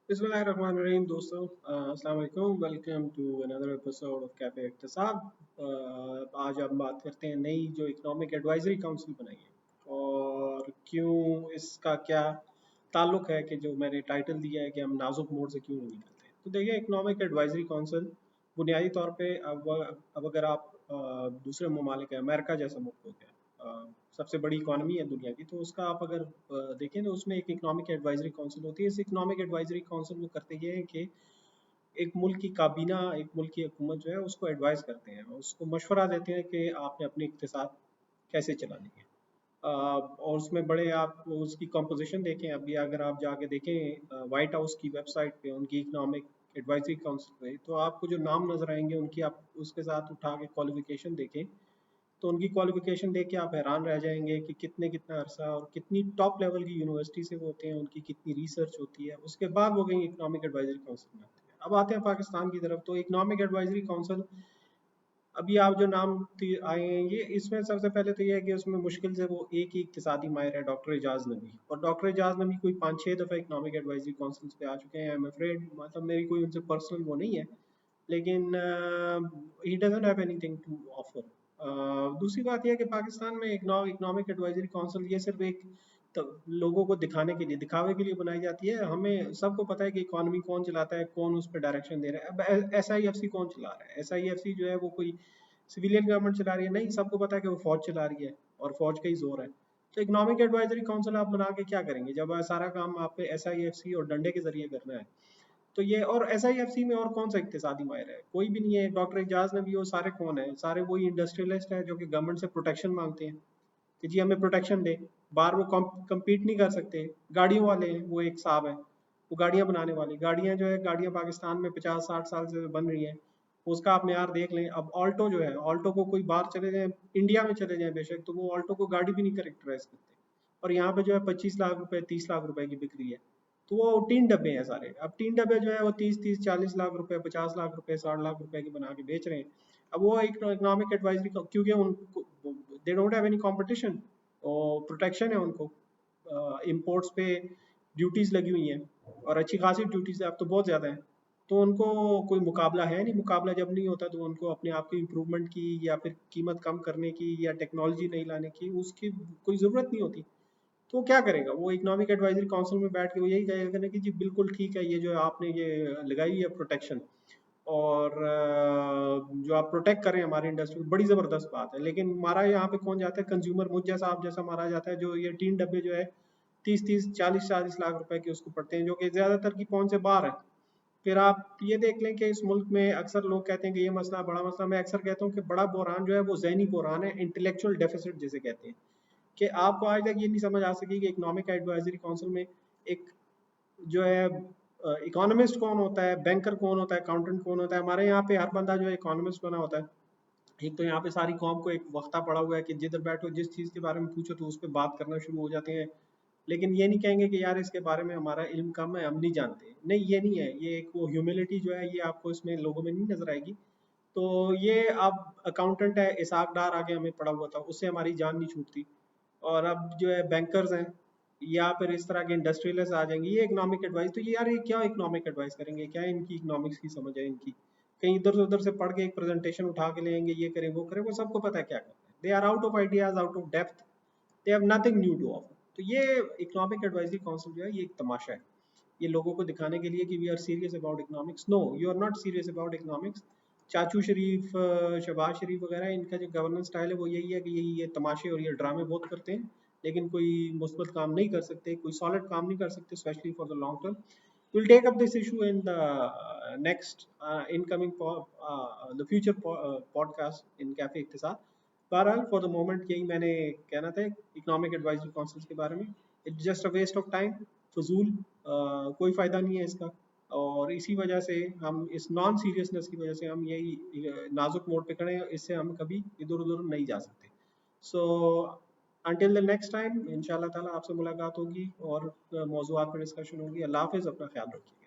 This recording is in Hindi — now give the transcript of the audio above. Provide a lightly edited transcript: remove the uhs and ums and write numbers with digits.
बिस्मिल्लाहिर्रहमानिर्रहीम दोस्तों, अस्सलाम वालेकुम। Welcome to another episode of Cafe Iqtisad. आज हम बात करते हैं नई जो इकोनॉमिक एडवाइजरी काउंसिल बनाई है और क्यों इसका क्या ताल्लुक है कि जो मैंने टाइटल दिया है कि हम नाजुक मोड़ से क्यों नहीं निकलते। तो देखिए, इकोनॉमिक एडवाइजरी काउंसिल बुनियादी तौर पे अब अगर आप दूसरे ममालिक हैं, अमेरिका जैसा मुल्क हो गया, सबसे बड़ी इकॉनमी है दुनिया की, तो उसका आप अगर देखें तो उसमें एक इकोनॉमिक एडवाइजरी काउंसिल होती है। इस इकोनॉमिक एडवाइजरी काउंसिल में करते ये है कि एक मुल्क की काबीना, एक मुल्क की हुकूमत जो है उसको एडवाइस करते हैं, उसको मशवरा देते हैं कि आपने अपनी इक़्तिसाद कैसे चलानी है। और उसमें बड़े आप उसकी कंपोजिशन देखें, अभी अगर आप जाके देखें वाइट हाउस की वेबसाइट पे उनकी इकोनॉमिक एडवाइजरी काउंसिल पे, तो आपको जो नाम नजर आएंगे उनकी, आप उसके साथ उठा के क्वालिफिकेशन देखें तो उनकी क्वालिफिकेशन देख के आप हैरान रह जाएंगे कि कितना अरसा और कितनी टॉप लेवल की यूनिवर्सिटी से वो होते हैं, उनकी कितनी रिसर्च होती है। उसके बाद वो कहीं इकोनॉमिक एडवाइजरी काउंसिल में आते हैं। अब आते हैं पाकिस्तान की तरफ, तो इकोनॉमिक एडवाइजरी काउंसिल अभी आप जो नाम आए हैं, ये इसमें सबसे पहले तो ये है कि उसमें मुश्किल से वो एक ही इक्तिसादी माहिर है, डॉक्टर एजाज नबी। और डॉक्टर एजाज नबी कोई 5-6 दफ़ा इकोनॉमिक एडवाइजरी काउंसिल पे आ चुके हैं। आई एम अफ्रेड, मतलब मेरी कोई उनसे पर्सनल वो नहीं है, लेकिन he doesn't have anything to offer. दूसरी बात यह है कि पाकिस्तान में इकोनॉमिक एडवाइजरी काउंसिल ये सिर्फ एक तो लोगों को दिखाने के लिए, दिखावे के लिए बनाई जाती है। हमें सबको पता है कि इकोनॉमी कौन चलाता है, कौन उस पर डायरेक्शन दे रहा है। अब SIFC कौन चला रहा है? SIFC जो है वो कोई सिविलियन गवर्नमेंट चला रही है? नहीं, सबको पता है कि वो फौज चला रही है और फौज का ही जोर है। तो इकोनॉमिक एडवाइजरी काउंसिल आप बना के क्या करेंगे जब सारा काम आप पे SIFC और डंडे के जरिए करना है? तो ये, और SIFC में और कौन सा इक्तिसादी माहिर है? कोई भी नहीं है। डॉक्टर एजाज नबी, वो सारे कौन है? सारे वही इंडस्ट्रियलिस्ट हैं जो कि गवर्नमेंट से प्रोटेक्शन मांगते हैं कि जी हमें प्रोटेक्शन दे। बाहर वो कम्पीट नहीं कर सकते। गाड़ियों वाले हैं, वो एक साहब है, वो गाड़ियां बनाने वाले, गाड़ियां जो है, गाड़ियां पाकिस्तान में 50-60 साल से बन रही हैं। उसका आप म्यार देख लें। अब ऑल्टो जो है, ऑल्टो को कोई बाहर चले जाए, इंडिया में चले जाए बेशक, तो वो ऑल्टो को गाड़ी भी नहीं करेक्टराइज करते। और यहाँ पे जो है 25 लाख रुपए, 30 लाख रुपए की बिक्री है। तो वो 3 डब्बे हैं सारे। अब 3 डब्बे जो है वो 30-30, 40 लाख रुपए, 50 लाख रुपए, 60 लाख रुपए के बना के बेच रहे हैं। अब वो इकोनॉमिक एडवाइजरी, क्योंकि उनको they don't have any competition और प्रोटेक्शन है उनको। इम्पोर्ट्स पे ड्यूटीज लगी हुई हैं और अच्छी खासी ड्यूटीज अब तो बहुत ज़्यादा है। तो उनको कोई मुकाबला है नहीं। मुकाबला जब नहीं होता तो उनको अपने आप की इम्प्रूवमेंट की या फिर कीमत कम करने की या टेक्नोलॉजी नहीं लाने की उसकी कोई ज़रूरत नहीं होती। तो क्या करेगा वो? इकोनॉमिक एडवाइजरी काउंसिल में बैठ के वो यही कहेगा ना कि जी बिल्कुल ठीक है, ये जो आपने ये लगाई है प्रोटेक्शन, और जो आप प्रोटेक्ट करें हमारी इंडस्ट्री को, बड़ी ज़बरदस्त बात है। लेकिन हमारा यहाँ पे कौन जाता है? कंज्यूमर, मुझ जैसा, आप जैसा मारा जाता है, जो ये 3 डब्बे जो है 30-30, 40-40 लाख रुपए के उसको पड़ते हैं, जो कि ज़्यादातर की पहुंच से बाहर है। फिर आप ये देख लें कि इस मुल्क में अक्सर लोग कहते हैं कि ये मसला बड़ा मसला। मैं अक्सर कहता हूँ कि बड़ा बहरान जो है वो जहनी बहरान है, इंटेलेक्चुअल डेफिसिट जिसे कहते हैं। कि आपको आज तक ये नहीं समझ आ सकी कि इकोनॉमिक एडवाइजरी काउंसिल में एक जो है इकोनॉमिस्ट कौन होता है, बैंकर कौन होता है, अकाउंटेंट कौन होता है। हमारे यहाँ पे हर बंदा जो है इकोनॉमिस्ट बना होता है। एक तो यहाँ पे सारी कौम को एक वक्ता पड़ा हुआ है कि जिधर बैठो जिस चीज़ के बारे में पूछो तो उस पर बात करना शुरू हो जाते हैं। लेकिन ये नहीं कहेंगे कि यार इसके बारे में हमारा इल्म कम है, हम नहीं जानते। नहीं, ये नहीं है। ये एक वो ह्यूमिलिटी जो है, ये आपको इसमें लोगों में नहीं नजर आएगी। तो ये अब अकाउंटेंट है, इसाक डार आगे हमें पड़ा हुआ था, उससे हमारी जान नहीं छूटती। और अब जो है बैंकर्स हैं या फिर इस तरह के इंडस्ट्रियलिस्ट आ जाएंगे, ये इकोनॉमिक एडवाइस। तो ये यार, ये क्या इकोनॉमिक एडवाइस करेंगे? क्या इनकी इकोनॉमिक्स की समझ है इनकी? कहीं इधर से उधर से पढ़ के एक प्रेजेंटेशन उठा के लेंगे, ये करें वो करें, वो सबको पता है क्या करना है। They are out of ideas, out of depth, they have nothing new to offer. तो ये इकोनॉमिक एडवाइजरी काउंसिल जो है, ये एक तमाशा है। ये लोगों को दिखाने के लिए कि we are serious about economics. No, you are not serious about economics. चाचू शरीफ, शहबाज शरीफ वगैरह, इनका जो गवर्नेंस स्टाइल है वो यही है कि ये तमाशे और ये ड्रामे बहुत करते हैं, लेकिन कोई मुस्बत काम नहीं कर सकते, कोई सॉलिड काम नहीं कर सकते, specially for the long term. We'll take up this issue in the next incoming the future podcast in Cafe इख्तिसार। बहरहाल फॉर द मोमेंट यही मैंने कहना था इकोनॉमिक एडवाइजरी काउंसिल के बारे में। It's just a waste of time, फजूल, कोई फ़ायदा नहीं है इसका। और इसी वजह से हम इस नॉन सीरियसनेस की वजह से हम यही नाजुक मोड़ पे खड़े हैं, इससे हम कभी इधर उधर नहीं जा सकते। So until the next time इंशाल्लाह ताला आपसे मुलाकात होगी और मौजूआत पर डिस्कशन होगी। अल्लाह हाफिज़, अपना ख्याल रखिए।